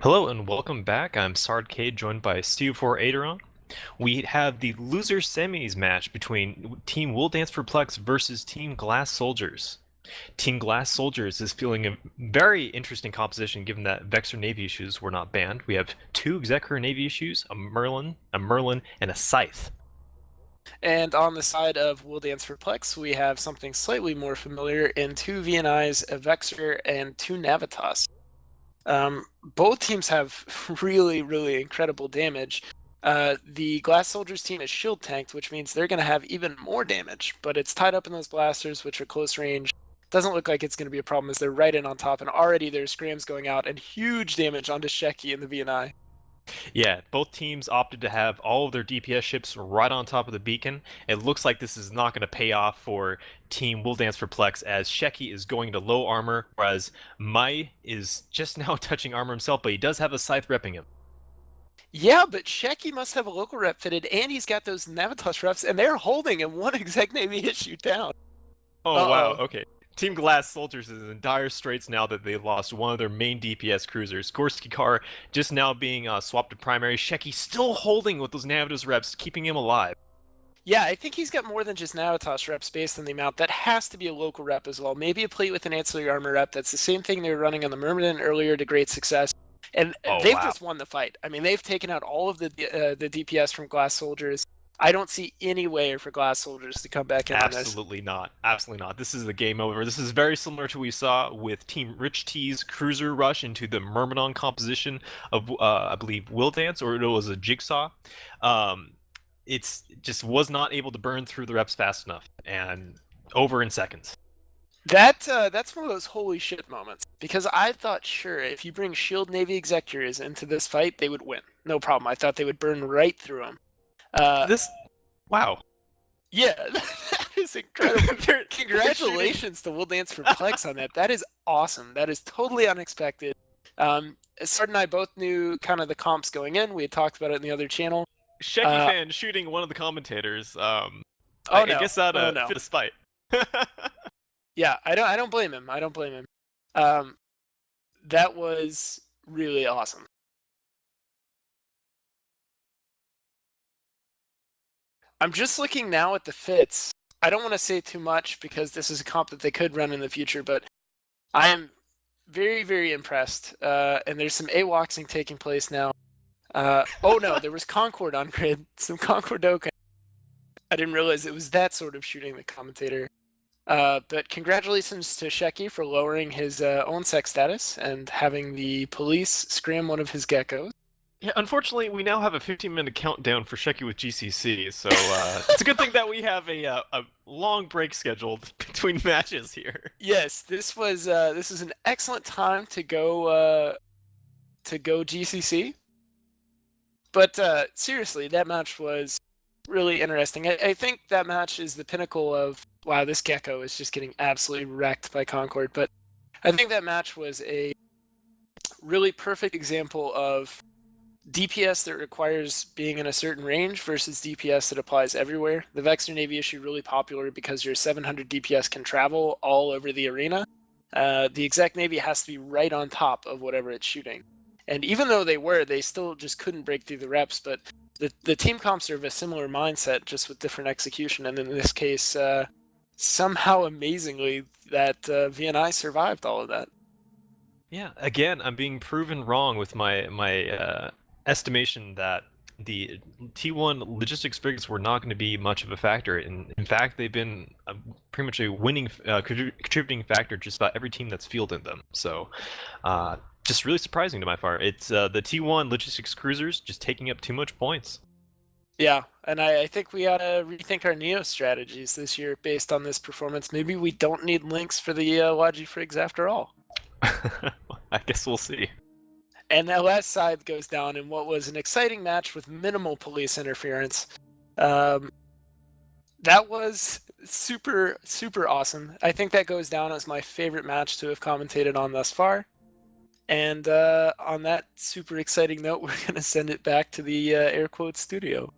Hello and welcome back. I'm Sardcade, joined by Steve4 Aderon. We have the loser semis match between Team Will Dance for Plex versus Team Glass Soldiers. Team Glass Soldiers is feeling a very interesting composition given that Vexor Navy issues were not banned. We have two Executor Navy issues, a Merlin, and a Scythe. And on the side of Will Dance for Plex, we have something slightly more familiar in two VNIs, a Vexor and two Navitas. Both teams have really, really incredible damage. The Glass Soldiers team is shield tanked, which means they're going to have even more damage, but it's tied up in those blasters, which are close range. Doesn't look like it's going to be a problem as they're right in on top, and already there's scrams going out and huge damage onto Sheki in the VNI. Yeah, both teams opted to have all of their DPS ships right on top of the beacon. It looks like this is not going to pay off for Team Will Dance for Plex, as Sheki is going to low armor, whereas Mai is just now touching armor himself, but he does have a Scythe repping him. Yeah, but Sheki must have a local rep fitted, and he's got those Navitas reps, and they're holding him one Exec Navy issue down. Oh, wow, okay. Team Glass Soldiers is in dire straits now that they lost one of their main DPS cruisers. Gorski Kar just now being swapped to primary. Sheki still holding with those Navitas reps, keeping him alive. Yeah, I think he's got more than just Navitas reps based on the amount. That has to be a local rep as well. Maybe a plate with an ancillary armor rep. That's the same thing they were running on the Myrmidon earlier to great success. And they've just won the fight. I mean, they've taken out all of the DPS from Glass Soldiers. I don't see any way for Glass Soldiers to come back in on this. Absolutely not. Absolutely not. This is the game over. This is very similar to what we saw with Team Rich T's cruiser rush into the Myrmidon composition of, I believe, Will Dance, or it was a Jigsaw. It's just was not able to burn through the reps fast enough, and over in seconds. That's one of those holy shit moments, because I thought, sure, if you bring Shield Navy Executors into this fight, they would win. No problem. I thought they would burn right through them. Wow. Yeah, that is incredible. Congratulations to Will Dance for Plex on that. That is awesome. That is totally unexpected. Sard and I both knew kind of the comps going in. We had talked about it in the other channel. Sheki fan shooting one of the commentators. I guess that fit a spite. Yeah, I don't blame him. I don't blame him. That was really awesome. I'm just looking now at the fits. I don't want to say too much because this is a comp that they could run in the future, but I am very, very impressed. And there's some AWOXing taking place now. Oh no, there was Concord on grid. Some Concord Oka. I didn't realize it was that sort of shooting the commentator. But congratulations to Sheki for lowering his own sex status and having the police scram one of his geckos. Yeah, unfortunately, we now have a 15-minute countdown for Sheki with GCC, so it's a good thing that we have a long break scheduled between matches here. Yes, this is an excellent time to go GCC. But seriously, that match was really interesting. I think that match is the pinnacle of, wow, this gecko is just getting absolutely wrecked by Concord. But I think that match was a really perfect example of DPS that requires being in a certain range versus DPS that applies everywhere. The Vexor Navy issue really popular because your 700 DPS can travel all over the arena. The Exec Navy has to be right on top of whatever it's shooting. And even though they still just couldn't break through the reps, but the team comps are of a similar mindset, just with different execution. And in this case, somehow amazingly, that VNI survived all of that. Yeah, again, I'm being proven wrong with my estimation that the T1 logistics frigates were not going to be much of a factor. In fact, they've been pretty much a winning, contributing factor just about every team that's fielded them. So, just really surprising to my part. It's the T1 logistics cruisers just taking up too much points. Yeah, and I think we ought to rethink our Neo strategies this year based on this performance. Maybe we don't need links for the Logi frigs after all. I guess we'll see. And that last side goes down in what was an exciting match with minimal police interference. That was super, super awesome. I think that goes down as my favorite match to have commentated on thus far. And on that super exciting note, we're going to send it back to the air quote studio.